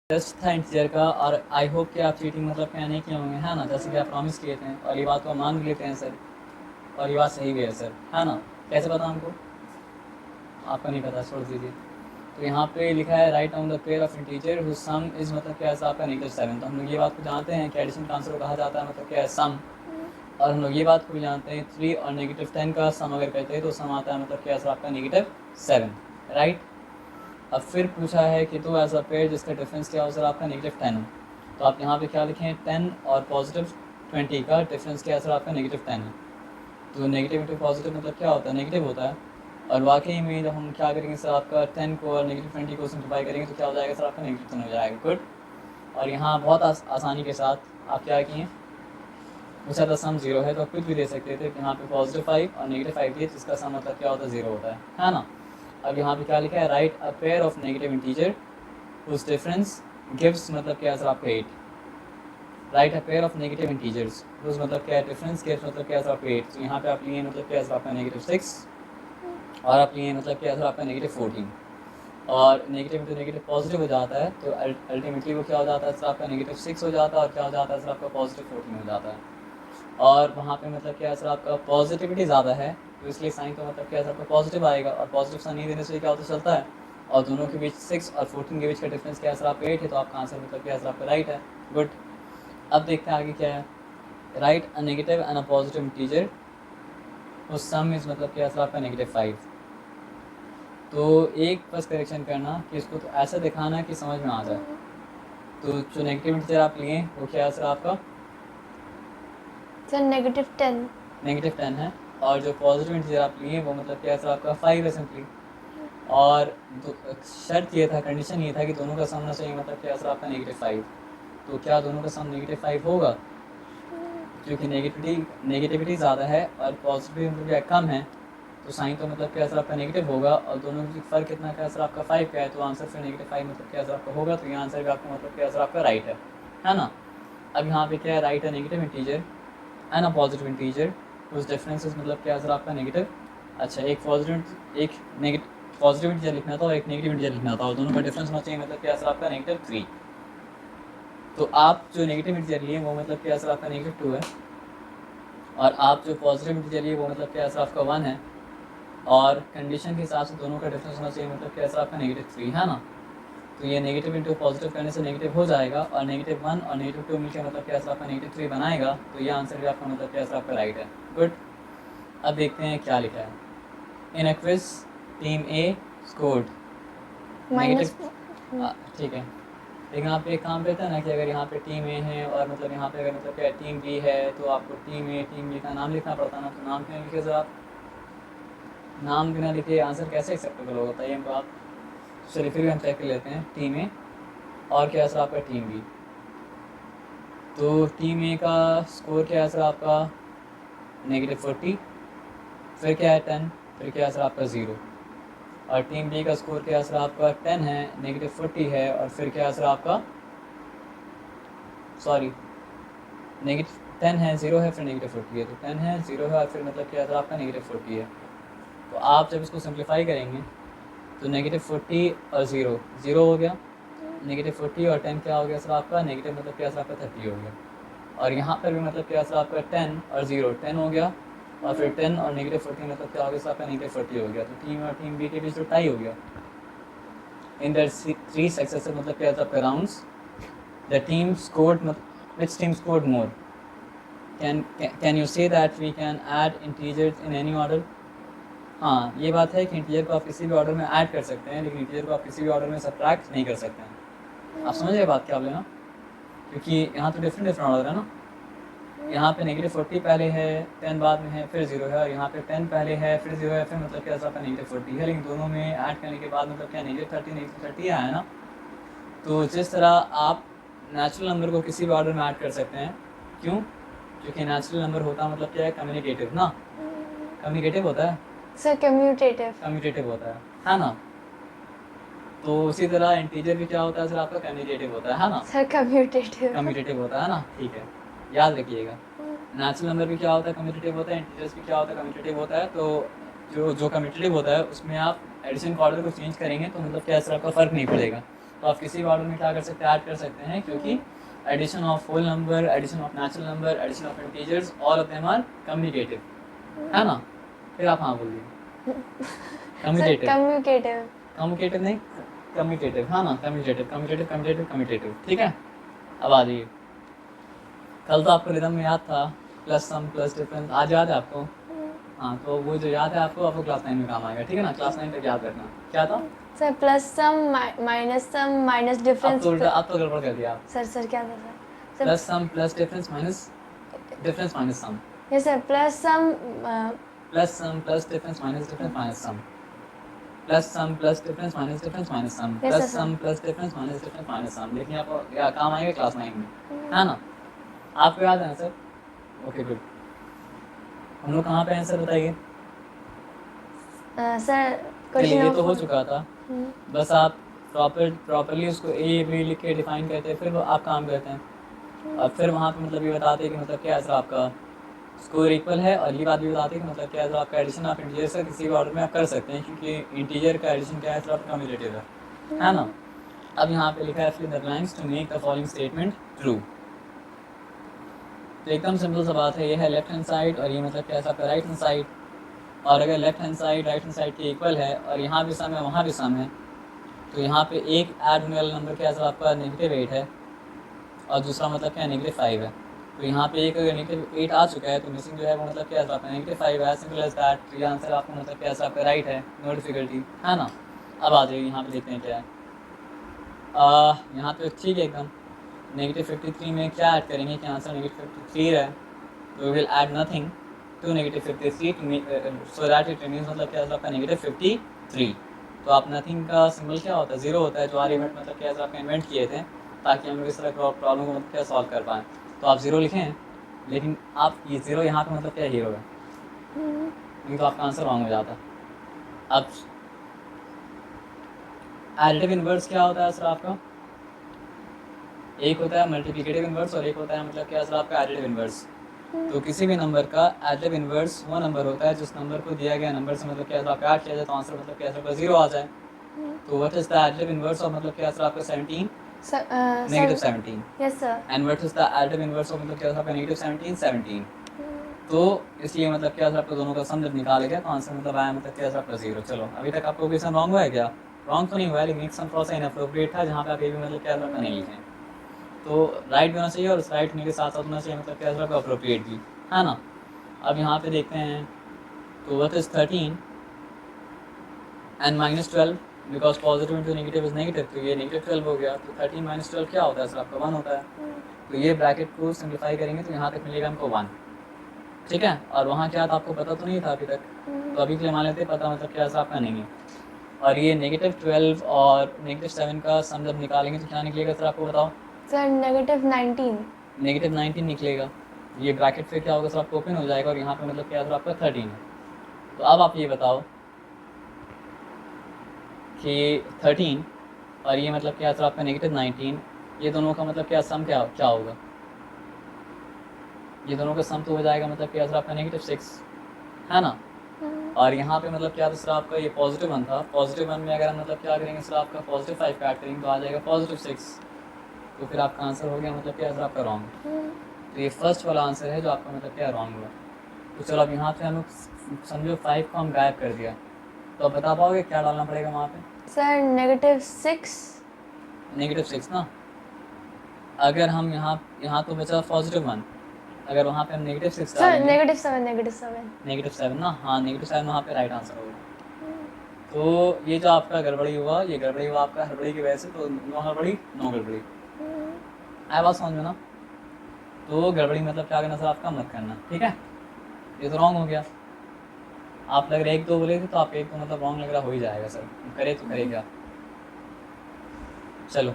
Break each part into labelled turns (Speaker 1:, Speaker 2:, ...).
Speaker 1: Test था integer का और आई होप कि आप चीटिंग मतलब क्या नहीं किए होंगे, है ना, जैसे कि आप प्रॉमिस किए थे और ये बात को मान भी लेते हैं सर, और ये बात सही भी है सर, है ना। कैसे पता हमको? आपको नहीं पता, छोड़ दीजिए। तो यहाँ पे लिखा है write down the pair of integer whose sum is मतलब क्या है आपका -7। तो हम लोग ये बात को जानते हैं कि एडिशन का आंसर को कहा जाता है मतलब क्या है सम, और हम लोग ये बात को भी जानते हैं 3 और -10 का सम अगर करते हैं तो सम आता है मतलब क्या है आपका -7, राइट। अब फिर पूछा है कि तो ऐसा पेयर जिसका डिफरेंस क्या हो सर आपका -10 हो, तो आप यहाँ पे क्या लिखें 10 और +20 का डिफरेंस क्या है सर आपका -10 है। तो नेगेटिव इंटू पॉजिटिव मतलब क्या होता है? नेगेटिव होता है। और वाकई में जब हम क्या करेंगे सर आपका 10 को और -20 को सिंप्लीफाई करेंगे तो क्या हो जाएगा सर आपका -10 हो जाएगा। गुड। और यहाँ बहुत आसानी के साथ आप क्या किए, पूछा था सम 0 है तो आप कुछ भी दे सकते थे। यहाँ पे +5 और -5 दिए जिसका सम मतलब क्या होता है 0 होता है ना। अब यहाँ पे क्या लिखा है write a pair of negative integer whose difference gives मतलब क्या है सर आपका 8। Write a pair of negative integers whose मतलब क्या है डिफरेंस गिव्स मतलब क्या है सर आपका 8। तो यहाँ पे आप लिए मतलब क्या है सर आपका -6 और आप लिए मतलब क्या है सर आपका -14। और नेगेटिव इंटू नेगेटिव पॉजिटिव हो जाता है तो अल्टीमेटली वो क्या हो जाता है सर आपका -6 हो जाता है और क्या हो जाता है सर आपका +14 हो जाता है। और वहाँ पे मतलब क्या है सर आपका पॉजिटिविटी ज़्यादा है तो इसलिए साइन का मतलब क्या है सर आपका पॉजिटिव आएगा, और पॉजिटिव साइन नहीं देने से क्या होता चलता है। और दोनों के बीच 6 और 14 के बीच का डिफरेंस क्या है सर आपका 8 है, तो आपका आंसर मतलब क्या है सर आपका राइट है। गुड। अब देखते हैं आगे क्या है। Write a negative and a positive integer उस सम इज मतलब क्या है सर आपका -5। तो एक बस करेक्शन करना कि इसको तो ऐसा दिखाना कि समझ में आ जाए। तो जो नेगेटिव इंटीजर आप लिए वो क्या है सर आपका
Speaker 2: सर -10
Speaker 1: -10 है, और जो पॉजिटिव इंटीजर आप लिए वो मतलब क्या है सर आपका 5 है सिंपली। और शर्त ये था, कंडीशन ये था कि दोनों का सम होना चाहिए मतलब क्या है सर आपका -5। तो क्या दोनों का सम -5 होगा? क्योंकि नेगेटिविटी ज़्यादा है और पॉजिटिव कम है तो साइन तो मतलब क्या सर आपका नेगेटिव होगा, और दोनों के फ़र्क कितना क्या सर आपका 5 का है, तो आंसर फिर -5 मतलब क्या सर आपका होगा। तो ये आंसर भी आपका मतलब क्या सर आपका राइट है ना। अब यहाँ पे क्या है राइट है negative integer and a positive integer उस डिफरेंसेस मतलब क्या सर आपका नेगेटिव। अच्छा, एक पॉजिटिव इंटीजर लिखना था और एक नेगेटिव इंटीजर लिखना था, और दोनों का डिफरेंस होना चाहिए मतलब क्या सर आपका -3। तो आप जो नेगेटिव इंटीजर लिए वो मतलब क्या सर आपका -2 है, और आप जो पॉजिटिव इंटीजर लिए वो मतलब क्या सर आपका 1 है, और कंडीशन के हिसाब से दोनों का डिफरेंस होना चाहिए मतलब क्या सर आपका -3 है ना। तो ये नेगेटिव इंटू पॉजिटिव करने से नेगेटिव हो जाएगा, और -1 और -2 मिलकर मतलब क्या सर आपका -3 बनाएगा। तो ये आंसर भी आपका मतलब क्या सर आपका राइट है। गुड। अब देखते हैं क्या लिखा है। In a quiz team A scored negative. ठीक है, लेकिन यहाँ पे एक काम रहता है ना कि अगर यहाँ पे टीम ए है और मतलब यहाँ पे अगर मतलब क्या टीम बी है तो आपको टीम ए टीम बी का नाम लिखना पड़ता ना। तो नाम क्यों लिखे सर आप? नाम बिना लिखे आंसर कैसे एक्सेप्टेबल होगा बताइए हमको आप। चलिए फिर भी हम चेक कर लेते हैं टीम ए और क्या है सर आपका टीम बी। तो टीम ए का स्कोर क्या है सर आपका -40, फिर क्या है 10, फिर क्या है सर आपका 0। और टीम बी का स्कोर क्या है सर आपका 10 है, -40 है, और फिर क्या है सर आपका सॉरी -10 है, 0 है, फिर -40 है। तो 10 है, 0 है, और फिर मतलब क्या है सर आपका -40 है। तो आप जब इसको सिंप्लीफाई करेंगे तो -40 और 0 0 हो गया, -40 और 10 क्या हो गया सर आपका नेगेटिव मतलब क्या सर आपका 30 हो गया। और यहाँ पर भी मतलब क्या सर आपका 10 और 0 10 हो गया, और फिर 10 और -40 मतलब क्या हो गया सर आपका -40 हो गया। तो टीम और टीम बी के बीच तो टाई हो गया। इन द 3 सक्सेसिव मतलब क्या था आपका rounds the team scored which team scored more? Can you say that we can add integers in any order? हाँ, ये बात है कि इंटीजर को आप किसी भी ऑर्डर में ऐड कर सकते हैं, लेकिन इंटीजर को आप किसी भी ऑर्डर में सब्ट्रैक्ट नहीं कर सकते हैं। आप समझ रहे बात क्या बोले ना, क्योंकि यहाँ तो डिफरेंट ऑर्डर है ना। यहाँ पे -40 पहले है, 10 बाद में है, फिर 0 है, और यहाँ पे 10 पहले है, फिर 0 है, फिर मतलब क्या आपका -40 है, लेकिन दोनों में ऐड करने के बाद मतलब क्या -30 आया ना। तो जिस तरह आप नेचुरल नंबर को किसी भी ऑर्डर में ऐड कर सकते हैं, क्यों? क्योंकि नेचुरल नंबर होता मतलब क्या है कम्युनिकेटिव ना, कम्युनिकेटिव होता है
Speaker 2: सर
Speaker 1: कम्यूटेटिव होता है ना। तो उसी तरह इंटीजर भी क्या होता है सर आपका कम्यूटेटिव होता है ना।
Speaker 2: सर
Speaker 1: कम्यूटेटिव होता है ना, ठीक है, याद रखिएगा। नेचुरल नंबर भी क्या होता है कम्यूटेटिव होता है, इंटीजर्स भी क्या होता है कम्यूटेटिव होता है। तो जो कम्यूटेटिव होता है उसमें आप एडिशन का ऑर्डर को चेंज करेंगे तो मतलब क्या सर आपका फ़र्क नहीं पड़ेगा। तो आप किसी भी ऑर्डर में क्या कर सकते हैं, ऐड कर सकते हैं, क्योंकि addition of whole number, addition of natural number, addition of integers, all of them are communicative, है ना। फिर आप हाँ बोलिए। कम्युनिकेटिव कम्युनिकेटिव नहीं, कम्यूटेटिव, हाँ ना, कम्यूटेटिव कम्यूटेटिव कम्यूटेटिव कम्यूटेटिव, ठीक है। अब आ जाइए, कल तो आपको रिदम में याद था, प्लस सम प्लस डिफरेंस, आज याद है आपको? हाँ, तो वो जो याद है आपको क्लास 9 में काम आएगा, ठीक है ना। क्लास 9 तक याद रखना। क्या था
Speaker 2: sir? Plus sum minus difference.
Speaker 1: अब तो गड़बड़ कर दिया आप।
Speaker 2: सर क्या था sir?
Speaker 1: Plus sum plus difference minus sum.
Speaker 2: Yes sir, plus sum
Speaker 1: plus difference minus sum, plus sum plus difference minus sum,
Speaker 2: Yes,
Speaker 1: plus
Speaker 2: sir.
Speaker 1: Sum plus difference minus sum. देखिए आपको क्या काम आएगा क्लास 9 में, है ना। आपको याद है ना सर? Okay good. हम लोग कहाँ पे हैं सर, बताइए।
Speaker 2: सर
Speaker 1: चलिए, ये
Speaker 2: क्वेश्चन
Speaker 1: तो हो चुका था। बस आप प्रॉपरली उसको ए बी लिख के डिफाइन करते हैं, फिर वो आप काम करते हैं, और फिर वहाँ पे मतलब ये बताते हैं कि मतलब क्या सर आपका स्कोर इक्वल है, और ये बात भी बताते हैं कि मतलब क्या सर आपका एडिशन ऑफ इंटीजर से किसी भी ऑर्डर में आप कर सकते हैं, क्योंकि इंटीजर का एडिशन क्या है सर आपका कम्यूटेटिव है ना। अब यहाँ पे लिखा है fill the blanks to make the following statement true. तो एकदम सिंपल सा बात है, ये है लेफ्ट हैंड साइड, और ये मतलब क्या है आपका राइट हैंड साइड। और अगर left hand side right hand side के इक्वल है, और यहाँ भी सम है वहाँ भी सम है, तो यहाँ पे एक ऐड होने वाला नंबर क्या है सर आपका -8 है, और दूसरा मतलब क्या है -5 है। तो यहाँ पे एक अगर -8 आ चुका है, तो मिसिंग जो है वो मतलब क्या है आपका -5 है, सिंपल एज दैट। तो ये आंसर आपको मतलब क्या है आपका राइट है, नो डिफिकल्टी, है ना। अब आ जाइए, यहाँ पे देखते हैं क्या है। यहाँ पे ठीक है एकदम। -53 में क्या ऐड करेंगे कि आंसर -53 है, तो we will add nothing to -53 so that it remains मतलब क्या है आपका -53। तो आप नथिंग का सिंबल क्या होता है, जीरो होता है, जो आर इवेंट मतलब क्या है आपका इन्वेंट किए थे, ताकि हम लोग इस तरह प्रॉब्लम को मतलब क्या सॉल्व कर पाएँ। तो आप जीरो लिखें, लेकिन आप ये जीरो यहाँ पे मतलब क्या हीरो है, नहीं तो आपका आंसर रॉन्ग हो जाता। अब एडिटिव इनवर्स क्या होता है सर आपका? एक होता है मल्टीप्लिकेटिव इनवर्स, और एक होता है मतलब क्या सर आपका एडिटिव इनवर्स। तो किसी भी नंबर का एडिटिव इनवर्स वो नंबर होता है जिस नंबर को दिया गया नंबर से मतलब क्या आपका ऐड किया जाए, तो आंसर मतलब क्या आपका 0 आ जाए। तो what is the additive inverse of मतलब क्या आपका 17? -17।
Speaker 2: Yes sir.
Speaker 1: And what is the additive inverse of मतलब क्या आपका -17? 17। तो इसलिए मतलब क्या आपका दोनों का सम जब निकाला गया, तो आंसर मतलब आया मतलब क्या आपका 0। चलो, अभी तक आपको क्वेश्चन रॉन्ग हुआ है क्या? रॉन्ग तो नहीं हुआ है, लेकिन एक सम थोड़ा सा इनअप्रोप्रिएट था, जहाँ पे आप ये भी मतलब क्या आपका नहीं लिखें। तो राइट भी होना चाहिए, और राइट होने के साथ साथ होना चाहिए मतलब क्या आपका अप्रोप्रिएट भी, है ना। अब यहाँ पे देखते हैं, तो what is 13 and -12, because positive into negative is negative, तो ये -12 हो गया। तो 13 - 12 क्या होता है सर आपका? 1 होता है। तो ये ब्रैकेट को सिंप्लीफाई करेंगे तो यहाँ तक मिलेगा हमको 1, ठीक है। और वहाँ क्या था आपको पता तो नहीं था अभी तक, तो अभी के लिए मान लेते पता मतलब क्या सर आपका नहीं है। और ये -12 और -7 का सम जब निकालेंगे तो क्या निकलेगा सर आपको बताओ?
Speaker 2: सर -19।
Speaker 1: -19 निकलेगा। ये ब्रैकेट फिर क्या होगा सर आपको ओपन हो जाएगा, और यहाँ पे मतलब क्या सर आपका 13 है। तो अब आप ये बताओ कि 13 और ये मतलब क्या सर आपका -19, ये दोनों का मतलब क्या सम क्या होगा? ये दोनों का सम तो हो जाएगा मतलब क्या सर आपका -6, है ना। और यहाँ पे मतलब क्या था सर आपका ये +1 था, +1 में अगर हम मतलब क्या करेंगे सर आपका +5 का ऐड करेंगे तो आ जाएगा +6। तो फिर आपका आंसर हो गया मतलब क्या सर आपका रॉन्ग। तो ये फर्स्ट वाला आंसर है जो आपका मतलब क्या रॉन्ग हुआ। तो चलो अब यहाँ पे हम लोग समझो 5 को हम गायब कर दिया, तो अब बता पाओगे क्या डालना पड़ेगा वहाँ पे?
Speaker 2: सर -6।
Speaker 1: -6 ना। अगर हम यहाँ तो बचा +1, अगर वहाँ पे हम -6
Speaker 2: सर
Speaker 1: डालेंगे,
Speaker 2: -7
Speaker 1: ना, हाँ -7 वहाँ पे राइट आंसर होगा। तो ये जो आपका गड़बड़ी हुआ, ये गड़बड़ी हुआ आपका हड़बड़ी की वजह से, तो नो हड़बड़ी नो गड़बड़ी। आया बात समझ में ना। तो गड़बड़ी मतलब क्या करना सर आपका मत करना, ठीक है। ये तो रॉन्ग हो गया। आप लग रहे 1 2 बोले थे, तो आप 1 2 मतलब रॉन्ग लग रहा हो ही जाएगा सर, करे तो करे क्या। चलो,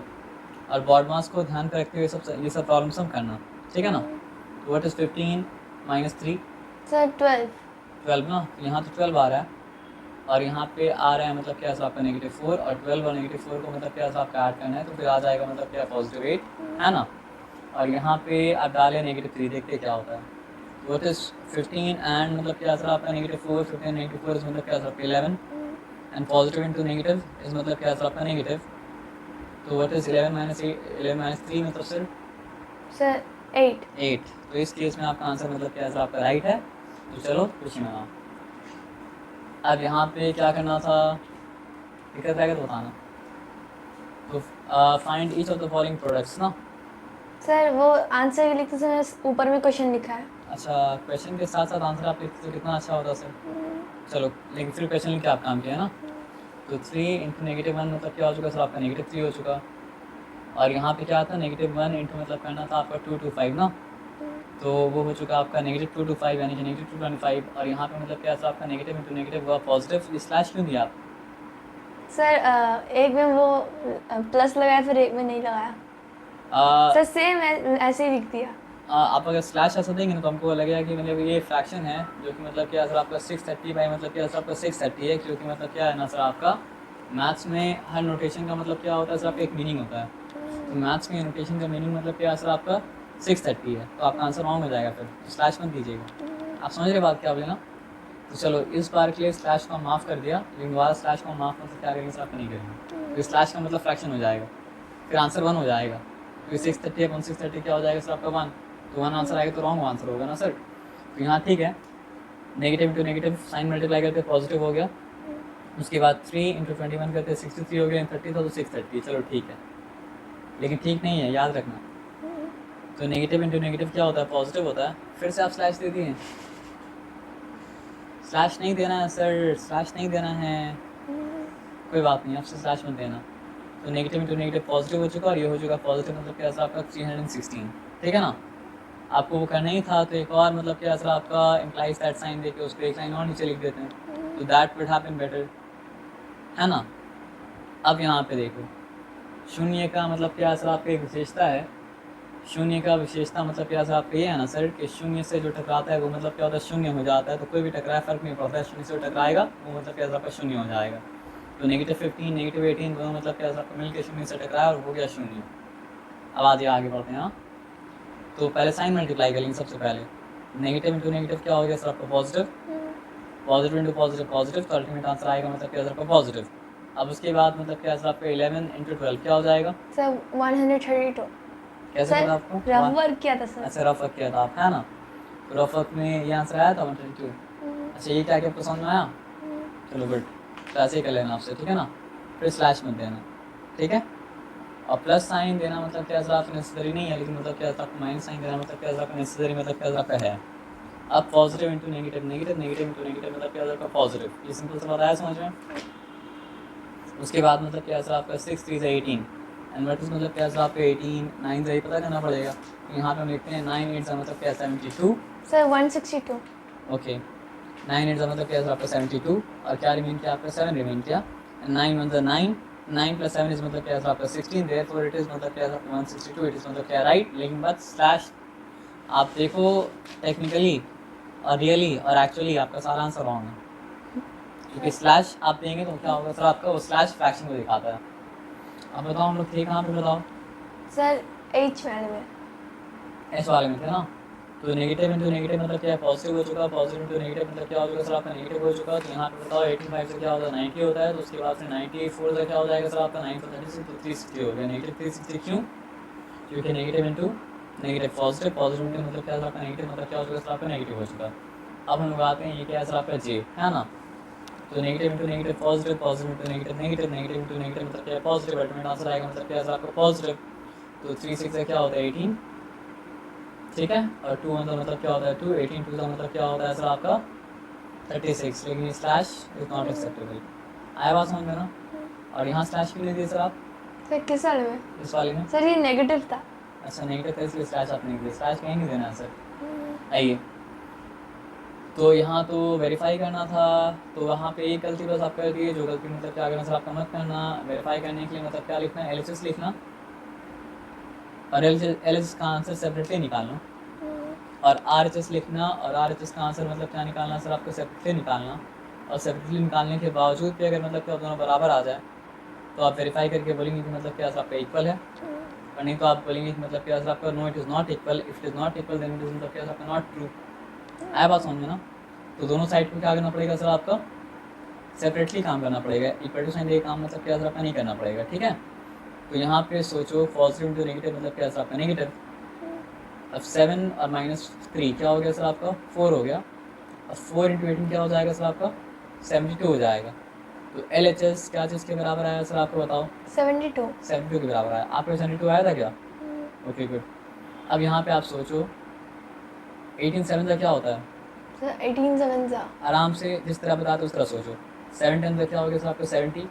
Speaker 1: और बॉड मास को ध्यान पर रखते हुए ये सब प्रॉब्लम सब करना, ठीक है ना। तो व्हाट इज 15 - 3?
Speaker 2: सर
Speaker 1: 12 ना। यहाँ तो 12 आ रहा है, और यहाँ पे आ रहा है मतलब क्या आपका -4, और 12 और -4 को मतलब क्या आपका ऐड करना है, तो फिर आ जाएगा मतलब क्या +8, है ना। और यहाँ पे आप डालें -3, देखते क्या होता है। तो व्हाट इज 15 एंड मतलब क्या सर आपका -4, 15 - 4 इज मतलब क्या सर आपका 11, and positive into negative is मतलब क्या सर आपका नेगेटिव। तो व्हाट इज 11 माइनस 3 मतलब सर
Speaker 2: सर 8.
Speaker 1: 8। तो इस केस में आपका आंसर मतलब क्या है सर आपका राइट है। तो चलो खुशी मनाओ। अब यहाँ पे क्या करना था, दिक्कत है तो बताना। तो find each of the following products ना।
Speaker 2: सर वो आंसर लिखते समय ऊपर में क्वेश्चन लिखा है.
Speaker 1: अच्छा, क्वेश्चन के साथ साथ आंसर आप लिखते तो कितना अच्छा होता सर। चलो लेकिन फिर क्वेश्चन लिख के आप काम किया है ना। तो 3 इंटू नेगेटिव 1 मतलब क्या हो चुका सर आपका नेगेटिव 3 हो चुका। और यहाँ पे क्या था नेगेटिव 1 इंटू मतलब करना था आपका 2 to 5 ना। तो वो हो चुका आपका नेगेटिव 2 to 5 यानी कि नेगेटिव 225। और यहाँ पे मतलब क्या था आपका नेगेटिव इंटू नेगेटिव हुआ पॉजिटिव। स्लैश क्यों दिया आप?
Speaker 2: सर एक में वो प्लस लगाया फिर एक में नहीं लगाया. सर सेम ऐसे ही लिख दिया.
Speaker 1: आप अगर स्लैश ऐसा देंगे ना तो हमको लगेगा कि मतलब ये फ्रैक्शन है जो कि मतलब क्या सर आपका 630 बाई मतलब क्या सर आपका 630 है, क्योंकि मतलब क्या है ना सर आपका मैथ्स में हर नोटेशन का मतलब क्या होता है सर आपका एक मीनिंग होता है। तो मैथ्स में नोटेशन का मीनिंग मतलब क्या है सर आपका 630 है। तो आपका आंसर रॉन्ग हो जाएगा, फिर स्लैश मत दीजिएगा। आप समझ रहे बात क्या बोले ना। तो चलो इस बार के लिए स्लैश को हम माफ़ कर दिया, लेकिन दोबारा स्लैश को हम माफ़ मतलब क्या करेंगे सर आपका नहीं करेंगे। तो स्लैश का मतलब फ्रैक्शन हो जाएगा, फिर आंसर 1 हो जाएगा। तो 630 अपॉन 630 क्या हो जाएगा सर आपका 1। तो 1 आंसर आएगा तो रॉन्ग आंसर होगा ना सर। तो यहाँ ठीक है, negative into negative sign multiply करके पॉजिटिव हो गया। उसके बाद 3 इंटू 21 करते 63 हो गया, 30 था तो 630। चलो ठीक है, लेकिन ठीक नहीं है, याद रखना। तो नेगेटिव इंटू नेगेटिव क्या होता है पॉजिटिव होता है। फिर से आप स्लैश दे दिए। स्लैश नहीं देना है सर, स्लैश नहीं देना है, कोई बात नहीं, आपसे स्लैश मत देना। तो नेगेटिव इंटू नेगेटिव पॉजिटिव हो चुका और ये हो चुका पॉजिटिव मतलब क्या सर आपका 316। ठीक है ना। आपको वो करना ही था तो एक और मतलब क्या सर आपका इम्प्लाइज दैट साइन देके उसको एक लाइन और नीचे लिख देते हैं, तो दैट वुड हैपन बेटर, है ना। अब यहाँ पे देखो, शून्य का मतलब क्या सर आपका एक विशेषता है। शून्य का विशेषता मतलब क्या सर आपका ये है ना सर कि शून्य से जो टकराता है वो मतलब क्या होता है शून्य हो जाता है। तो कोई भी टकराए फर्क नहीं पड़ता है, शून्य से टकराएगा वो मतलब क्या सर आपका शून्य हो जाएगा। तो नेगेटिव 15 नेगेटिव 18 दोनों मतलब क्या सर आपका मिलकर शून्य से टकराया और हो गया शून्य। अब आगे बढ़ते हैं। तो पहले साइन मल्टीप्लाई करेंगे सबसे पहले। नेगेटिव इंटू नेगेटिव क्या हो गया सर आपका positive, positive into positive positive, तो अल्टीमेट आंसर आएगा मतलब क्या सर आपका पॉजिटिव। अब उसके बाद मतलब क्या सर आपका 11 इंटू 12 क्या हो जाएगा
Speaker 2: सर 132.
Speaker 1: कैसे पता आपको?
Speaker 2: रफ वर्क किया था सर.
Speaker 1: अच्छा रफ वर्क किया था आप, है ना। तो रफ वर्क में ये आंसर आया था 132। अच्छा ये क्या आपको समझ में आया? चलो गुड, तो ऐसे ही कर लेना आपसे, ठीक है ना। फिर स्लैश मत देना, ठीक है। और प्लस साइन देना मतलब क्या सर आपका नेसेसरी नहीं है, लेकिन मतलब क्या सर आपको माइनस साइन देना मतलब क्या सर आपका नेसेसरी मतलब क्या सर आपका है। अब positive into negative negative negative into negative मतलब क्या सर आपका पॉजिटिव, ये सिंपल सा बताया समझ में। उसके बाद मतलब क्या सर आपका 6 3 18 एंड वर्टिस मतलब क्या सर आपका 18 9 से पता करना पड़ेगा। यहाँ पे हम लिखते हैं 9 8 मतलब क्या 72
Speaker 2: सर 162.
Speaker 1: ओके 9 8 मतलब क्या सर आपका 72 और क्या रिमेन किया आपका 7 रिमेन किया। 9 1 9 9 प्लस 7 इज मतलब क्या सर आपका 16 देयरफॉर इट इज मतलब क्या सर 162 इट इज मतलब क्या राइट। लेकिन बट स्लैश आप देखो टेक्निकली और रियली और एक्चुअली आपका सारा आंसर रॉन्ग है, क्योंकि स्लैश आप देंगे तो क्या होगा सर आपका वो स्लैश फ्रैक्शन को दिखाता है। अब बताओ हम लोग थे कहाँ पे बताओ?
Speaker 2: सर H वाले में.
Speaker 1: एस वाले में थे ना। तो नेगेटिव इंटू नेगेटिव मतलब क्या है पॉजिटिव हो चुका, पॉजिटिव इंटू नेगेटिव मतलब क्या हो चुका सर आपका नेगेटिव हो चुका। तो यहाँ पे बताओ 85 से क्या होता है 90 होता है। तो उसके बाद से 94 से क्या हो जाएगा सर आपका 9 for 36 तो 360 हो गया। नेगेटिव 360 क्यों? क्योंकि negative into negative positive, positive into मतलब क्या सर आपका नेगेटिव मतलब क्या हो चुका सर आपका नेगेटिव हो चुका। अब हम लोग आते हैं ये क्या है सर आपका जे, है ना। तो negative into negative positive, positive into negative negative, negative into negative मतलब क्या है पॉजिटिव, अल्टीमेट आंसर आएगा मतलब क्या है सर आपका पॉजिटिव। तो 3 6 से क्या होता है 18, ठीक है। और 2 मतलब क्या होता है 2, 18 2 का मतलब क्या होता है सर आपका 36। लेकिन स्लैश इज नॉट एक्सेप्टेबल। आया बात समझ में ना। और यहाँ स्लैश क्यों नहीं दिए सर आप
Speaker 2: सर किस वाले में?
Speaker 1: इस वाले में?
Speaker 2: सर ये नेगेटिव था.
Speaker 1: अच्छा नेगेटिव था इसलिए स्लैश आपने नहीं दिया, स्लैश कहीं नहीं देना है सर। आइए तो यहाँ तो वेरीफाई करना था, तो वहाँ पे एक गलती बस आप कर दिए। जो गलती मतलब क्या करना सर आपका मत करना। वेरीफाई करने के लिए मतलब क्या लिखना है LHS लिखना और LHS का आंसर सेपरेटली निकालना और RHS लिखना और RHS का आंसर मतलब क्या निकालना सर आपको सेपरेटली निकालना। और सेपरेटली निकालने के बावजूद भी अगर मतलब क्या दोनों बराबर आ जाए तो आप वेरीफाई करके बोलेंगे कि मतलब क्या सर आपका इक्वल है, और नहीं तो आप बोलेंगे कि मतलब क्या सर आपका no it is not equal. If it is not equal then it is मतलब क्या सर आपका नॉट ट्रू। आया बात समझ में ना। तो दोनों साइड को क्या करना पड़ेगा सर आपका सेपरेटली काम करना पड़ेगा। इक्वल टू साइन दे काम मतलब क्या सर आपका नहीं करना पड़ेगा, ठीक है। तो यहाँ पे सोचो पॉजिटिव इंटू नेगेटिव मतलब क्या सर आपका नेगेटिव। अब 7 और -3 क्या हो गया सर आपका 4 हो गया। अब 4 इंटू 18 क्या हो जाएगा सर आपका 72 हो जाएगा। तो LHS क्या चीज़ के बराबर आया सर आपको बताओ।
Speaker 2: 72।
Speaker 1: 72 के बराबर आया। आपको 72 आया था क्या? Okay good. अब यहाँ पे आप सोचो 18 7 का क्या होता है?
Speaker 2: सर 18 7 जा
Speaker 1: आराम से जिस तरह बताते उस तरह सोचो। 7 10 का क्या हो गया सर आपका 70।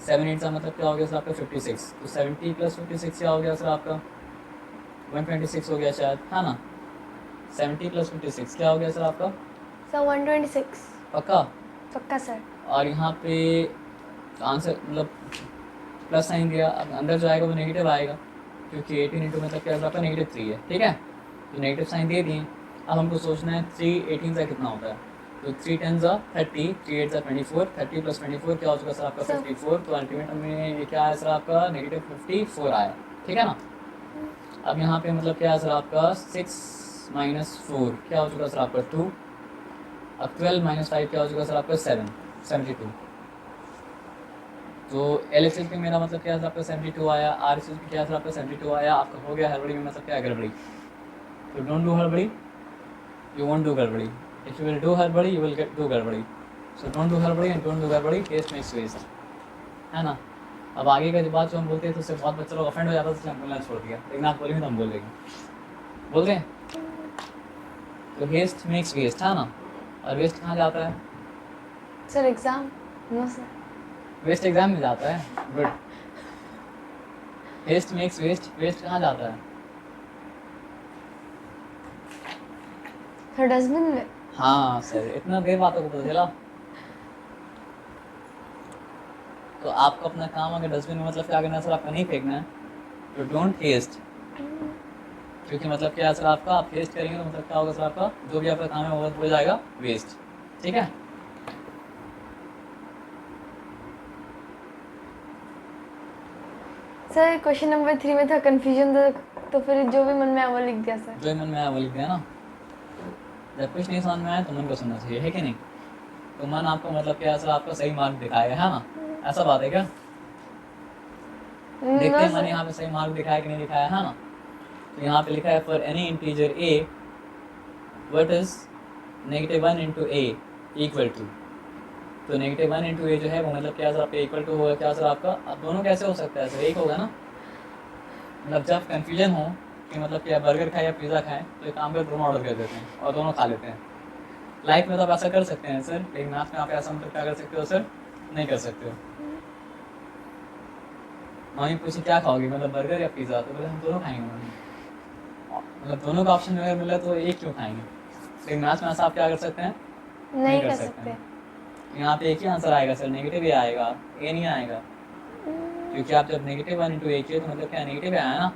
Speaker 1: 7 8 का मतलब क्या हो गया सर आपका 56। तो 70 + 56 क्या हो गया सर आपका 126 हो गया शायद, है ना। 70 + 56 क्या हो गया सर आपका?
Speaker 2: सर 126।
Speaker 1: पक्का?
Speaker 2: पक्का सर।
Speaker 1: और यहाँ पे आंसर मतलब प्लस साइन दिया। अब अंदर जो आएगा वो नेगेटिव आएगा क्योंकि 18 इंटू मतलब क्या आपका -3 है, ठीक है। तो नेगेटिव साइन दे दिए। अब हमको सोचना है 3 18 का कितना होता है। तो 3 10 30, 3 8 24, 30 + 24 क्या हो चुका सर आपका 54। तो अल्टीमेट में ये क्या है सर आपका -54 आया, ठीक है ना। अब यहाँ पे मतलब क्या है सर आपका 6 - 4 क्या हो चुका सर आपका 2। अब 12 - 5 क्या हो चुका सर आपका 7 72। तो LHS पे मेरा मतलब क्या है सर आपका 72 आया। RHS पे क्या है सर आपका 72 आया। आपका हो गया हड़बड़ी में मतलब क्या है गड़बड़ी। तो डोंट डू हड़बड़ी, you won't do गड़बड़ी। if you will do हड़बड़ी you will do गड़बड़ी। so don't do हड़बड़ी and don't do गड़बड़ी, waste makes waste, है ना। अब आगे का जो बात जो हम बोलते हैं तो उससे बहुत बच्चे लोग ऑफेंड हो जाता है, इसलिए हम बोलना छोड़ दिया। लेकिन आप बोलेंगे तो हम बोल देंगे, बोल रहे हैं। तो वेस्ट मेक्स वेस्ट, है ना। और वेस्ट कहाँ जाता है
Speaker 2: sir? Exam. No sir.
Speaker 1: Waste exam में जाता है, good. Waste makes waste, waste कहाँ जाता है?
Speaker 2: सर डस्टबिन में।
Speaker 1: हाँ सर, इतना देर बातों को पता चला। तो आपको अपना काम अगर डस्टबिन में मतलब क्या करना है सर आपका नहीं फेंकना है। तो डोंट वेस्ट, क्योंकि मतलब क्या है सर आपका आप वेस्ट करेंगे तो मतलब क्या होगा सर आपका जो भी आपका काम है वो हो जाएगा वेस्ट, ठीक है।
Speaker 2: सर क्वेश्चन नंबर 3 में था कंफ्यूजन था, तो फिर जो भी मन में आया वो लिख दिया सर।
Speaker 1: जो ही मन में आया वो लिख दिया ना। जब कुछ नहीं समझ में आया तो मन को सुनना चाहिए, है कि नहीं। तो मन आपको मतलब क्या है सर आपका सही मार्क दिखाएगा, है ना। ऐसा बात है क्या? देखते हैं मन यहाँ पे सही मार्क दिखाया कि नहीं दिखाया, है ना। तो यहाँ पे लिखा है for any integer a what is -1 × a equal to. तो -1 × a जो है वो मतलब क्या सर आपका इक्वल टू होगा क्या सर आपका। अब दोनों कैसे हो सकता है सर, एक होगा ना। मतलब जब कन्फ्यूजन हो कि मतलब क्या बर्गर खाए या पिज़्ज़ा खाएं तो एक काम कर दोनों ऑर्डर कर देते हैं और दोनों खा लेते हैं। लाइफ में तो आप ऐसा कर सकते हैं सर, लेकिन मैथ में आप ऐसा मतलब क्या कर सकते हो सर, नहीं कर सकते हो। मम्मी पूछी क्या खाओगे, मतलब बर्गर या पिज़्ज़ा, तो बोले हम दोनों खाएंगे मम्मी। मतलब दोनों का ऑप्शन अगर मिला तो एक क्यों खाएंगे। लेकिन मैथ में ऐसा आप क्या कर सकते हैं,
Speaker 2: नहीं कर सकते।
Speaker 1: यहाँ पे एक ही आंसर आएगा सर, नेगेटिव ही आएगा, ए नहीं आएगा। क्योंकि आप जब -1 × a किए तो मतलब क्या नेगेटिव आया ना।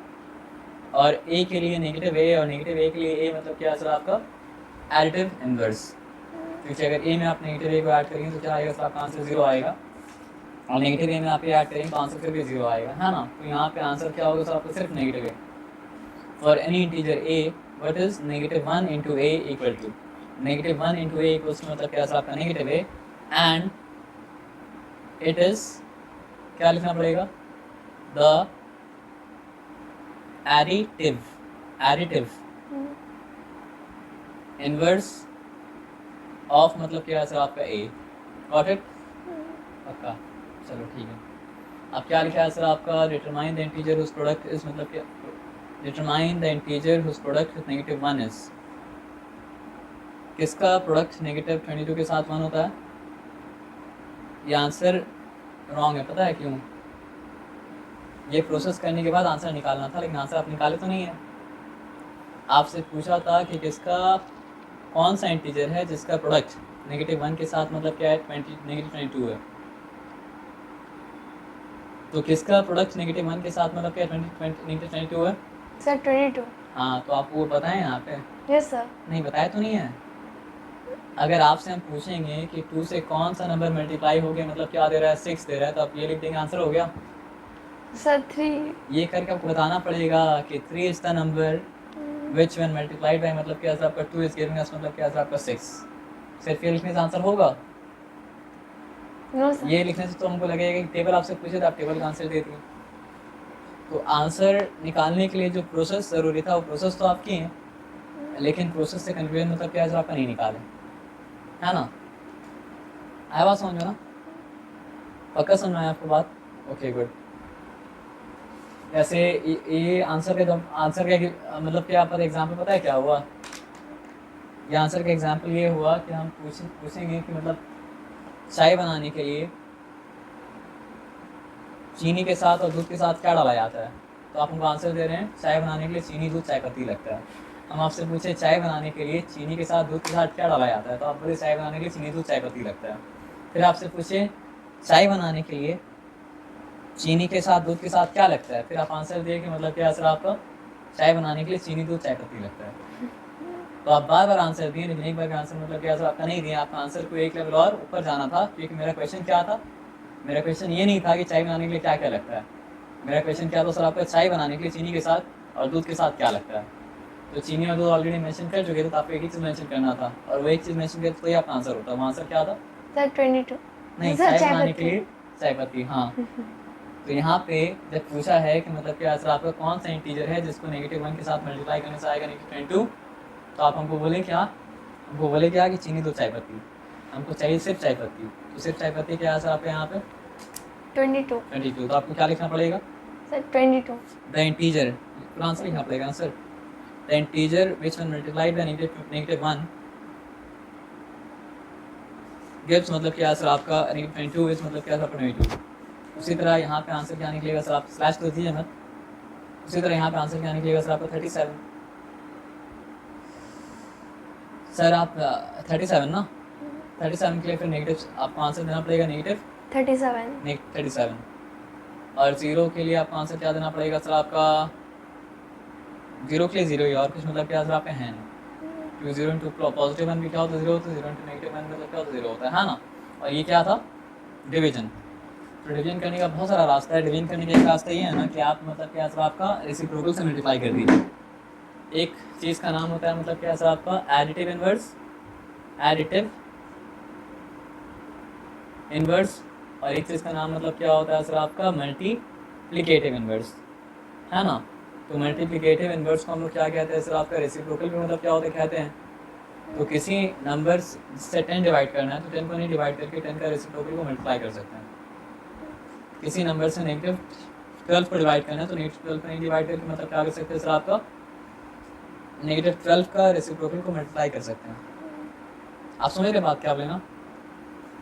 Speaker 1: और ए के लिए नेगेटिव ए और नेगेटिव ए के लिए ए मतलब क्या सर आपका एडिटिव इनवर्स। क्योंकि अगर ए में आप नेगेटिव ए को ऐड करेंगे तो क्या आएगा सर आपका आंसर 0 आएगा। और नेगेटिव ए में आप ये ऐड करेंगे तो आंसर फिर भी 0 आएगा, है ना। तो यहाँ पे आंसर क्या होगा सर आपका सिर्फ negative a. For any integer a what is -1 × a equal to. -1 × a equals to मतलब क्या सर आपका negative a and it is क्या लिखना पड़ेगा द एडिटिव इनवर्स ऑफ मतलब क्या है सर आपका a। Got it? पक्का, चलो ठीक है। अब क्या लिखा है सर आपका determine the integer whose product is मतलब क्या determine the integer whose product -1 is. किसका प्रोडक्ट -22 के साथ 1 होता है। ये आंसर रॉन्ग है, पता है क्यों। ये प्रोसेस करने के बाद आंसर निकालना था, लेकिन आंसर आप निकाले तो नहीं है। आपसे पूछा था कि किसका कौन सा इंटीजर है जिसका प्रोडक्ट -1 के साथ मतलब क्या है -22 है। तो किसका प्रोडक्ट -1 के साथ मतलब क्या -22 है
Speaker 2: सर 22।
Speaker 1: हाँ, तो आपको वो पता है यहाँ पे।
Speaker 2: Yes sir.
Speaker 1: नहीं बताया तो नहीं है। अगर आपसे हम पूछेंगे कि 2 से कौन सा नंबर मल्टीप्लाई हो गया मतलब क्या दे रहा है 6 दे रहा है, तो आप ये लिख देंगे आंसर हो गया
Speaker 2: सर 3।
Speaker 1: ये करके आपको बताना पड़ेगा कि 3 is the number which when multiplied by मतलब क्या आपका 2 इज गिविंग अस मतलब क्या आपका 6। सिर्फ ये लिखने से आंसर होगा।
Speaker 2: No sir.
Speaker 1: ये लिखने से तो हमको लगेगा कि टेबल आपसे पूछे तो आप टेबल का आंसर दे दिए। तो आंसर निकालने के लिए जो प्रोसेस ज़रूरी था वो प्रोसेस तो आप किए हैं, लेकिन प्रोसेस से कंक्लूजन मतलब क्या है जो आपका नहीं निकाले, है ना? आया बात समझ में ना? पक्का समझ में आया आपको बात? Okay good. जैसे ये आंसर का मतलब क्या पर एग्जाम्पल पता है क्या हुआ? ये आंसर का एग्जाम्पल ये हुआ कि हम पूछेंगे कि मतलब चाय बनाने के लिए चीनी के साथ और दूध के साथ क्या डाला जाता है, तो आप हमको आंसर दे रहे हैं चाय बनाने के लिए चीनी दूध चाय पत्ती लगता है। हम आपसे पूछे चाय बनाने के लिए चीनी के साथ दूध के साथ क्या डाला जाता है, तो आप बोले चाय बनाने के लिए चीनी दूध चाय पत्ती लगता है। फिर आपसे पूछे चाय बनाने के लिए चीनी के साथ दूध के साथ क्या लगता है, फिर आप आंसर दिए कि मतलब क्या सर आपका चाय बनाने के लिए चीनी दूध चाय पत्ती लगता है। तो आप बार बार आंसर दिए, लेकिन एक बार का आंसर मतलब क्या सर आपका नहीं दिया, आपका आंसर को एक लेवल और ऊपर जाना था, क्योंकि मेरा क्वेश्चन क्या था? मेरा क्वेश्चन ये नहीं था कि चाय बनाने के लिए क्या क्या लगता है, मेरा क्वेश्चन क्या था सर आपका चाय बनाने के लिए चीनी के साथ और दूध के साथ क्या लगता है। तो चीनी और दूध ऑलरेडी मेंशन कर चुके थे, तो आपको एक ही चीज़ मेंशन करना था, और वो एक चीज़ मेंशन करते तो ही आपका आंसर होता। वो आंसर क्या था?
Speaker 2: सर 22
Speaker 1: नहीं, चाय बनाने के लिए चाय पत्ती। हाँ, तो यहाँ पे जब पूछा है कि मतलब क्या सर आपका कौन सा इंटीजर है जिसको -1 के साथ मल्टीप्लाई करने से आएगा -22, तो आप हमको बोले क्या? हमको बोले क्या कि चीनी दो चाय पत्ती, हमको चाहिए सिर्फ चाय पत्ती। तो सिर्फ चाय पत्ती क्या है सर आपके यहाँ पे? 22। तो आपको क्या लिखना पड़ेगा
Speaker 2: सर? 22
Speaker 1: द इंटीजर, पूरा आंसर लिखना पड़ेगा ना sir. The integer which one multiplied by -1 gives मतलब क्या सर आपका -22 विच मतलब क्या सर 22। उसी तरह यहाँ पे आंसर क्या निकलेगा सर? आप स्लैश तो दीजिए मत। उसी तरह यहाँ पे आंसर क्या निकलेगा सर आपका? 37। सर आप 37 ना, 37 के लिए फिर नेगेटिव आपको आंसर देना पड़ेगा -37, और 0 के लिए आपको आंसर क्या देना पड़ेगा सर आपका? 0 के लिए 0 ही, और कुछ मतलब क्या सर आपका है नहीं, क्योंकि 0 इंटू पॉजिटिव 1 भी क्या होता है 0 होता है, 0 इंटू -1 मतलब क्या होता है 0 होता है ना। और ये क्या था? डिवीजन। तो डिवीजन करने का बहुत सारा रास्ता है। डिवीजन करने का एक रास्ता ये है ना कि आप मतलब क्या सर आपका रेसिप्रोकल से मल्टीप्लाई कर दीजिए। एक चीज़ का नाम होता है मतलब क्या सर आपका एडिटिव इन्वर्स, और एक चीज़ का नाम मतलब क्या होता है सर आपका मल्टीप्लिकेटिव इन्वर्स, है ना। तो मल्टीप्लिकेटिव इन्वर्स को हम लोग क्या कहते हैं सर आपका? रेसिप्रोकल भी मतलब क्या होता है कहते हैं। तो किसी नंबर से 10 डिवाइड करना है तो 10 को नहीं डिवाइड करके 10 का रेसिप्रोकल को मल्टीप्लाई कर सकते हैं। किसी नंबर से -12 को डिवाइड करना है तो -12 को नहीं डिवाइड करके मतलब क्या कर सकते हैं सर आपका? -12 का रेसिप्रोकल को मल्टीप्लाई कर सकते हैं। आप समझ रहे बात क्या बोले ना?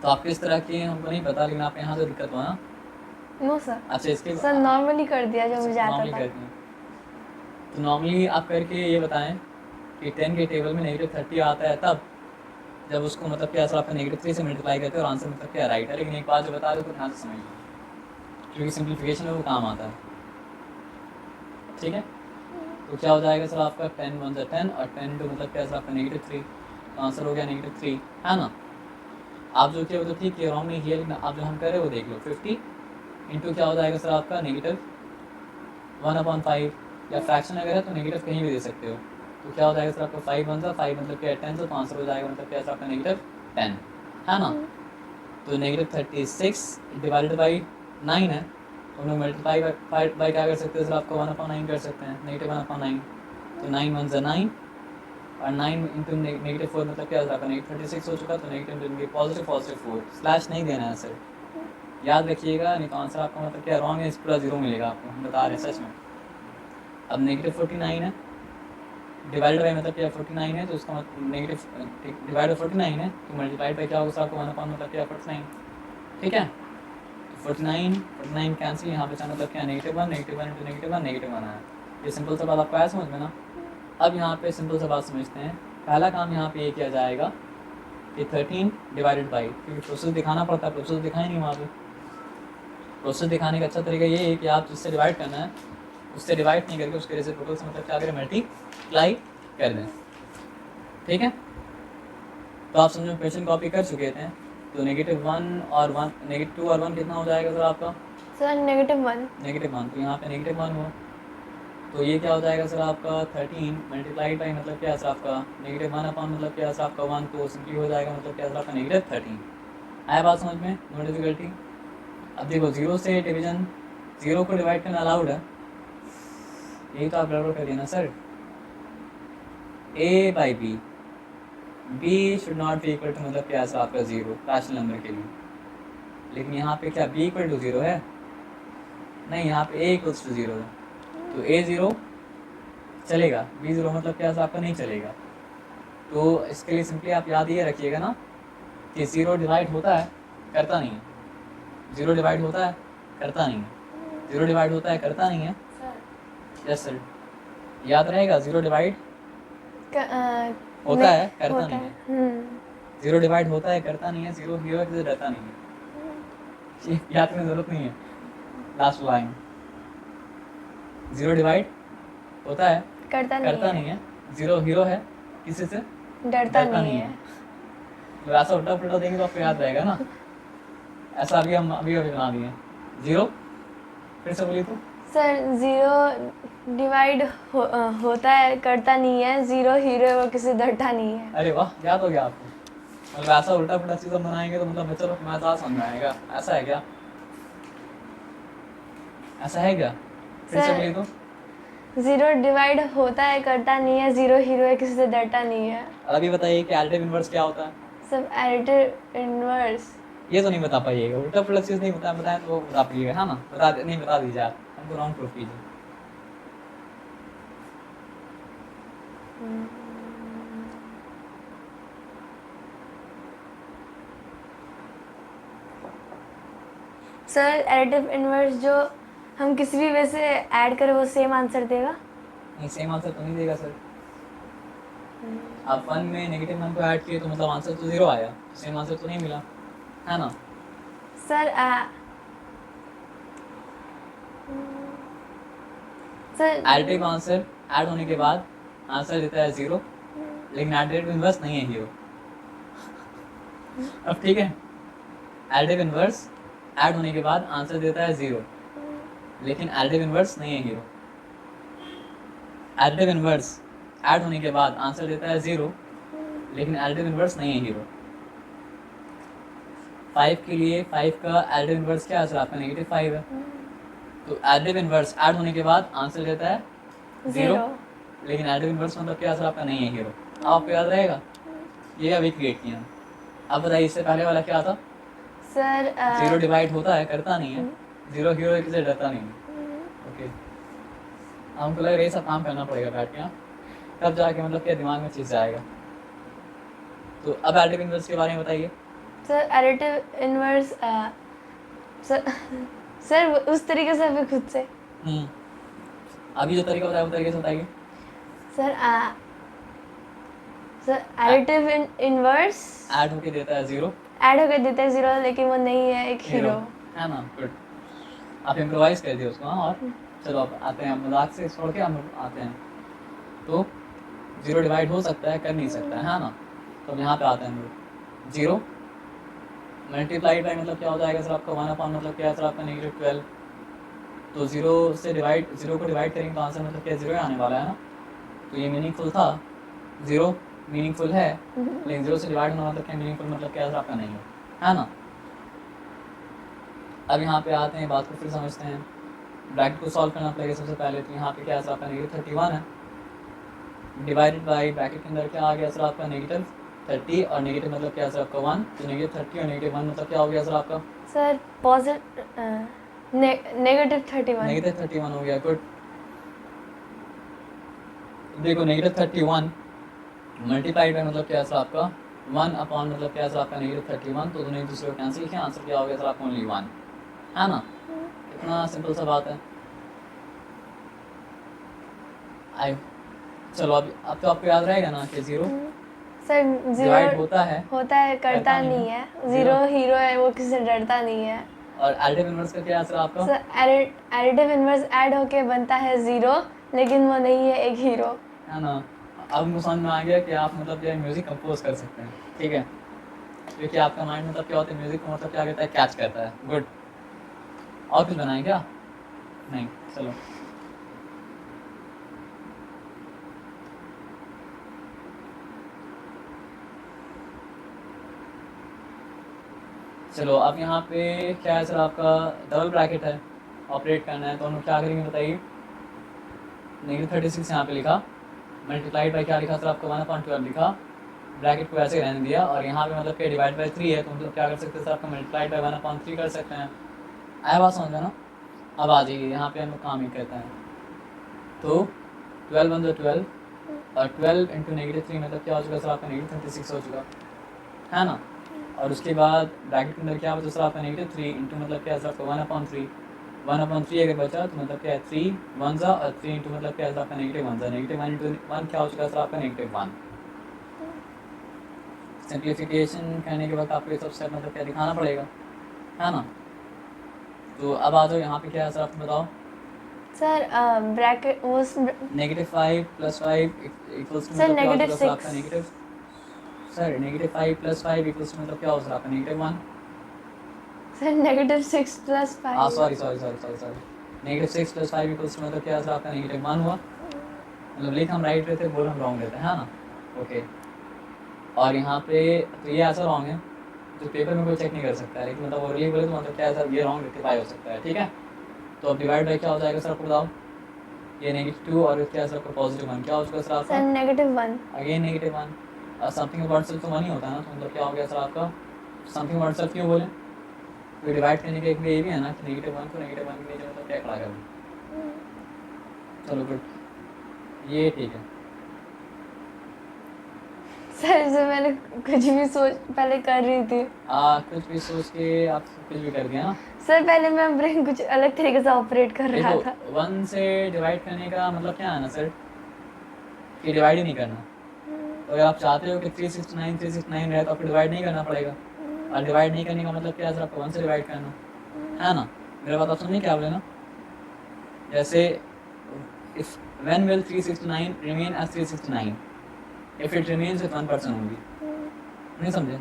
Speaker 1: तो आपको इस तरह की हमको नहीं पता, लेकिन आप यहाँ से दिक्कत हुआ ना?
Speaker 2: No sir.
Speaker 1: अच्छा, इसके
Speaker 2: सर नॉर्मली कर दिया जो मुझे आता था।
Speaker 1: तो नॉर्मली आप करके ये बताएं कि 10 के टेबल में -30 आता है तब जब उसको मतलब क्या सर आपका -3 से मल्टीप्लाई करते हैं और आंसर मतलब क्या राइट है। लेकिन एक बात जो बता रहे हो तो ध्यान से समझिए, क्योंकि सिंप्लीफिकेशन में वो काम आता है, ठीक है। तो क्या हो जाएगा सर आपका 10 1 10 और 10 तो मतलब क्या सर आपका -3, तो आंसर हो गया -3, है ना। आप जो किया वो तो ठीक किया, रॉन्ग नहीं किया, लेकिन आप जो हम कर रहे हैं वो देख लो। 50 इंटू क्या हो जाएगा सर आपका? -1/5, या फ्रैक्शन अगर है तो नेगेटिव कहीं भी दे सकते हो। तो क्या हो जाएगा सर आपका 5 1 5 मतलब क्या 10, तो आंसर हो जाएगा मतलब क्या सर आपका -10, है ना। तो -36 डिवाइडेड बाई 9 है, तो हम लोग मल्टीप्लाई बाई क्या कर सकते हैं सर आपका? 1/9 कर सकते हैं, -1/9, तो 9 1 9, और 9 इंटू -4 मतलब क्या आपका? -36 हो चुका, तो नेगेटिव पॉजिटिव 4 स्लैश नहीं देना है सर, याद रखिएगा, नहीं तो आंसर आपका मतलब क्या रॉन्ग है, इस पूरा 0 मिलेगा आपको, हम बता रहे हैं सच में। अब -49 है, डिवाइडेड बाई मतलब क्या 49 है, तो उसका मतलब नेगेटिव डिवाइड बाई 49 है, तो मल्टीप्लाइड बाई क्या होगा सर आपको? 1/, मतलब क्या 49, ठीक है। तो 49 कैंसिल, यहाँ पे मतलब क्या -1 -1 इंटू -1 आया। ये सिंपल सा बात आपको आया समझ में ना। अब यहाँ पे सिंपल सा बात समझते हैं। पहला काम यहाँ पे ये किया जाएगा कि 13 डिवाइडेड बाई, क्योंकि प्रोसेस दिखाना पड़ता है, प्रोसेस दिखाई नहीं वहाँ पे। प्रोसेस दिखाने का अच्छा तरीका ये है कि आप जिससे डिवाइड करना है उससे डिवाइड नहीं करके उसके रेसिप्रोकल से मतलब क्या करें? मल्टीप्लाई कर दें, ठीक है। तो आप समझो क्वेश्चन कॉपी कर चुके थे, तो -1 और 1, -2 और 1 कितना हो जाएगा सर आपका?
Speaker 2: सर -1,
Speaker 1: तो यहाँ पे -1 हुआ, तो ये क्या हो जाएगा सर आपका? 13 मल्टीप्लाइड बाई मतलब क्या सर आपका? -1/, मतलब क्या सर आपका 1, तो सिंपली हो जाएगा मतलब क्या सर आपका? -13। आया बात समझ में? No difficulty. अब देखो 0 से डिवीजन, 0 को डिवाइड करना अलाउड है, यही तो आप गड़बड़ कर दिए ना sir. A by b, b should not be equal to मतलब क्या है सर आपका 0 रैशनल नंबर के लिए। लेकिन यहाँ पे क्या बी इक्वल टू 0 है? नहीं, यहाँ पे ए इक्वल्स टू 0 है, तो ए 0 चलेगा, बी 0 मतलब क्या है आपका नहीं चलेगा। तो इसके लिए सिंपली आप याद ये रखिएगा ना कि 0 डिवाइड होता है, करता नहीं है। 0 डिवाइड होता है, करता नहीं है। 0 डिवाइड होता है, करता नहीं है। यस सर, याद रहेगा। 0 डिवाइड होता है, करता नहीं है। 0 डिवाइड होता है, करता नहीं है। 0 हीरो से रहता नहीं है। ये याद करने की जरूरत नहीं है। लास्ट लाइन, 0 डिवाइड होता है,
Speaker 2: करता
Speaker 1: नहीं है। 0 हीरो है, किसी से
Speaker 2: डरता नहीं है।
Speaker 1: तो ऐसा उल्टा पुल्टा देंगे तो आपको याद रहेगा ना। ऐसा अभी हम अभी बना दिए। 0 फिर से बोलिए तो।
Speaker 2: सर 0 डिवाइड होता है, करता नहीं है। 0 हीरो है, वो किसी डरता नहीं है।
Speaker 1: अरे वाह, याद हो गया आपको। मतलब ऐसा उल्टा पुल्टा चीज़ हम बनाएंगे तो मतलब बच्चों को मैथ आज समझ आएगा। ऐसा है क्या? ऐसा है क्या? फिर से बोलिए तो।
Speaker 2: 0 डिवाइड होता है, करता नहीं है। 0 हीरो है, किसी से डरता नहीं है।
Speaker 1: अभी बताइए कि एडिटिव इनवर्स क्या होता है?
Speaker 2: सब एडिटिव इनवर्स
Speaker 1: ये तो नहीं बता पाइएगा, उल्टा पुल्टा चीज़ नहीं बताया तो वो बता पाइएगा, है ना? नहीं बता दीजिए आप, हमको रॉन्ग प्रूफ कीजिए। सर
Speaker 2: एडिटिव इनवर्स जो हम किसी भी वे से ऐड करें वो सेम आंसर देगा?
Speaker 1: नहीं, सेम आंसर तो नहीं देगा सर। आप 1 में नेगेटिव 1 को ऐड किए तो मतलब आंसर तो 0 आया, सेम आंसर तो नहीं मिला, है ना?
Speaker 2: सर
Speaker 1: एडिटिव आंसर ऐड होने के बाद आंसर देता है 0, लेकिन एडिटिव इनवर्स नहीं है हीरो। अब ठीक है, एडिटिव इनवर्स ऐड होने के बाद आंसर देता है 0, लेकिन एडिटिव इनवर्स नहीं है हीरो। एडिटिव इनवर्स ऐड होने के बाद आंसर देता है 0, लेकिन एडिटिव इनवर्स नहीं है हीरो। 5 के लिए 5 का एडिटिव इनवर्स क्या है सर आपका? -5 है। तो एडिटिव इनवर्स ऐड होने के बाद आंसर देता है 0, लेकिन एडिटिव इनवर्स मतलब क्या सर आपका नहीं है हीरो। अब आपको याद रहेगा, ये अभी क्रिएट किया। अब बताइए इससे पहले वाला क्या था
Speaker 2: सर?
Speaker 1: 0 डिवाइड होता है, करता नहीं है। 0 हीरो किसी से डरता नहीं है। ओके, हमको लग रहा है ये सब काम करना पड़ेगा बैठ के, तब जाके मतलब क्या दिमाग में चीज़ जाएगा। तो अब एडिटिव इनवर्स के बारे में बताइए।
Speaker 2: सर एडिटिव इनवर्स सर उस तरीके से अभी खुद से
Speaker 1: अभी जो तरीका बताया वो तरीके से बताइए।
Speaker 2: सर एडिटिव इनवर्स
Speaker 1: ऐड होके देता है 0,
Speaker 2: ऐड होकर देता है 0, लेकिन वो नहीं है एक हीरो,
Speaker 1: है ना? गुड, आप इम्प्रोवाइज कर दिए उसको। हाँ, और चलो अब आते हैं, मजाक से छोड़ के हम आते हैं। तो 0 डिवाइड हो सकता है, कर नहीं सकता है ना? तो हम यहाँ पे आते हैं हम लोग। 0 मल्टीप्लाइड बाई मतलब क्या हो जाएगा सर आपका? 1/, मतलब क्या है सर आपका? -12। तो 0 से डिवाइड, 0 को डिवाइड करेंगे तो आंसर मतलब क्या 0 ही आने वाला है ना? तो ये मीनिंगफुल था। 0 मीनिंगफुल है, लेकिन 0 से डिवाइड होना मतलब क्या मीनिंगफुल मतलब क्या सर आपका? नहीं है ना? अब यहाँ पे आते हैं, बात को फिर समझते हैं। ब्रैकेट को सॉल्व करना पड़ेगा सबसे पहले। तो यहाँ पे क्या सर आपका? -31 है, डिवाइडेड बाई ब्रैकेट के अंदर क्या आ गया सर आपका? -30, और नेगेटिव मतलब क्या सर आपका? 1। तो -30 और -1 मतलब क्या हो गया सर आपका?
Speaker 2: सर -31
Speaker 1: हो गया। गुड, देखो -31 मल्टीप्लाइड बाई मतलब क्या सर आपका? 1/, मतलब क्या सर आपका? -31। तो दोनों एक दूसरे को कैंसिल किया, आंसर क्या हो गया सर आपका? ओनली 1, है ना? इतना सिंपल सा बात है। चलो अब तो आपको याद रहेगा ना कि 0
Speaker 2: सर
Speaker 1: डिवाइड होता है,
Speaker 2: करता नहीं है। 0 हीरो है, वो किसी से डरता नहीं है।
Speaker 1: और एडिटिव इनवर्स का क्या है सर आपका?
Speaker 2: सर एडिटिव इनवर्स ऐड होके बनता है 0, लेकिन वो नहीं है एक हीरो,
Speaker 1: है ना? अब मुझे समझ में आ गया कि आप मतलब जो है म्यूज़िक कंपोज कर सकते हैं, ठीक है? क्योंकि आपका माइंड मतलब क्या होता है, म्यूज़िक को मतलब क्या कहता है? कैच करता है। गुड, और कुछ बनाएं क्या? नहीं, चलो चलो अब यहाँ पे क्या है सर आपका? डबल ब्रैकेट है, ऑपरेट करना है। तो हम क्या करेंगे बताइए? -36 यहाँ पे लिखा, मल्टीप्लाइड बाई क्या लिखा सर आपको 1/12 लिखा, ब्रैकेट को ऐसे रहने दिया, और यहाँ पे मतलब कि डिवाइड बाई 3 है, तो मतलब क्या कर सकते हैं सर आपका मल्टीप्लाइड बाई 1/3 कर सकते हैं। आया बात समझ में ना? अब आ जाइए यहाँ पे हम लोग काम ही करते हैं। तो 12 1 12 और 12 इंटू -3 मतलब क्या हो चुका सर आपका -36 हो चुका है ना। और उसके बाद ब्रैकेट के अंदर क्या बचा सर आपका -3 इंटू मतलब क्या है सर आपका 1/3, 1/3 अगर बचा तो मतलब क्या है 3 1 ज़ा, और 3 इंटू मतलब क्या है सर आपका -1 ज़ा, -1 इंटू 1 क्या हो चुका सर आपका -1। सिंप्लीफिकेशन करने के बाद आपको ये सब स्टेप मतलब क्या दिखाना पड़ेगा, है ना। तो अब आ जाओ यहाँ पे क्या है सर आप बताओ।
Speaker 2: सर ब्रैकेट वो
Speaker 1: -5 + 5 इक्वल्स टू
Speaker 2: सर
Speaker 1: मतलब क्या हो चुका सर
Speaker 2: -6
Speaker 1: आपका नेगेटिव, सर -5 + 5 इक्वल्स टू मतलब क्या हो सर आपका -1।
Speaker 2: सर -6 + 5
Speaker 1: हाँ सॉरी -6 + 5 इक्वल्स टू मतलब क्या सर आपका -1 हुआ। मतलब लिख हम राइट लेते बोल हम रॉन्ग लेते हैं, है ना। ओके, और यहाँ पे तो ये ऐसा रॉन्ग है जो पेपर में कोई चेक नहीं कर सकता है, लेकिन मतलब ओरली बोले तो मतलब क्या है सर ये रॉन्ग रेक्टिफाई हो सकता है, ठीक है। तो अब डिवाइड बाई क्या हो जाएगा सर आपको बताओ। ये -2 और क्या है सर आपका +1 क्या हो चुका सर आपका
Speaker 2: सर -1
Speaker 1: अगेन -1। और समथिंग अबाउट सेल्फ तो 1 ही होता है ना, तो मतलब क्या हो गया सर आपका समथिंग अबाउट सेल्फ क्यों बोले, तो डिवाइड करने के एक वे ये भी है ना कि -1 को -1 के नीचे मतलब क्या खड़ा करें। चलो गुड, ये ठीक है।
Speaker 2: सर जो मैंने कुछ भी सोच पहले कर रही थी
Speaker 1: कुछ भी सोच के आप कुछ भी कर दिया ना।
Speaker 2: सर, पहले मैं ब्रेन कुछ अलग तरीके से ऑपरेट कर रहा
Speaker 1: देखो
Speaker 2: था।
Speaker 1: 1 से डिवाइड करने का मतलब क्या है ना सर कि डिवाइड ही नहीं करना। तो अगर आप चाहते हो कि 369 रहे तो आपको डिवाइड नहीं करना पड़ेगा, और डिवाइड नहीं करने का मतलब क्या है सर आपको 1 से डिवाइड करना, है ना। मेरा बात आप सुनिए क्या बोले ना, जैसे if when will 369 remain as 369 if it remains with 1% only. नहीं समझे?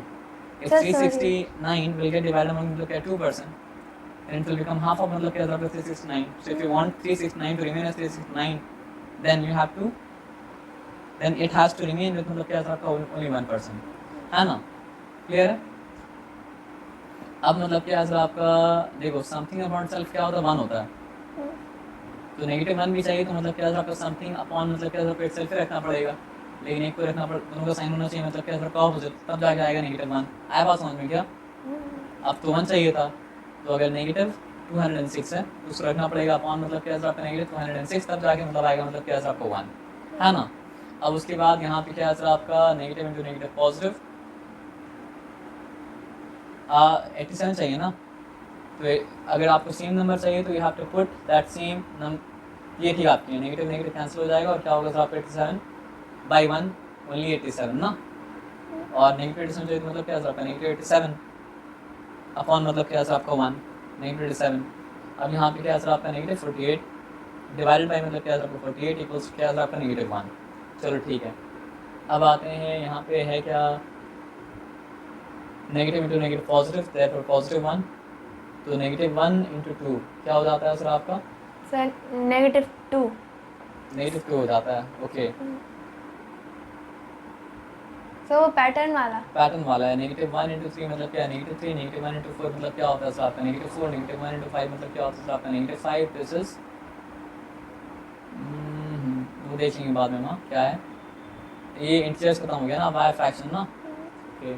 Speaker 1: If
Speaker 2: sir,
Speaker 1: 369 will get divided among मतलब क्या 2%, then it will become half of मतलब क्या है 369. So if you want 369 to remain as 369, then you have to, then it has to remain with मतलब क्या है आपका only 1%, है ना। क्लियर है? अब मतलब क्या है आपका देखो समथिंग अपॉन सेल्फ क्या होता है 1 होता है, तो -1 भी चाहिए तो मतलब क्या है आपका समथिंग अपॉन मतलब क्या है सेल्फ ही रखना पड़ेगा, लेकिन एक को रखना पड़ दोनों का साइन होना चाहिए मतलब क्या है आपका ऑपोजिट, तब जाके आएगा -1। आया बात समझ में क्या? अब तो 1 चाहिए था, तो अगर -206 है तो उसको रखना पड़ेगा अपॉन मतलब क्या है आपका -206, तब जाके मतलब आएगा मतलब क्या है आपको 1, है ना। अब उसके बाद यहाँ पे क्या है सर आपका नेगेटिव इंटू नेगेटिव पॉजिटिव 87 चाहिए ना, तो अगर आपको सेम नंबर चाहिए तो you have to put that same number, ये थी आपकी नेगेटिव नेगेटिव कैंसिल हो जाएगा और क्या होगा सर आपका 87/1 ओनली 87 ना, और नेगेटिव 87 चाहिए तो मतलब क्या सर आपका -87 अपॉन मतलब क्या सर आपका 1 -87। अब यहाँ पे क्या सर आपका -48 डिवाइडेड बाई मतलब क्या सर आपका 48 इक्वल्स क्या सर आपका -1। चलो ठीक है, अब आते हैं यहाँ पे है क्या negative into negative positive, therefore +1, तो -1 इंटू 2 क्या हो जाता है सर आपका
Speaker 2: सर -2
Speaker 1: -2 हो जाता है। ओके,
Speaker 2: सर वो पैटर्न वाला
Speaker 1: है -1 इंटू 3 मतलब क्या है -3, -1 इंटू 4 मतलब क्या होता है सर आपका -4, -1 इंटू 5 मतलब क्या होता है सर आपका -5। दिस इज वो देखेंगे बाद में ना क्या है, ये इंटीजर्स खत्म हो गया ना, बाय फ्रैक्शन ना। ओके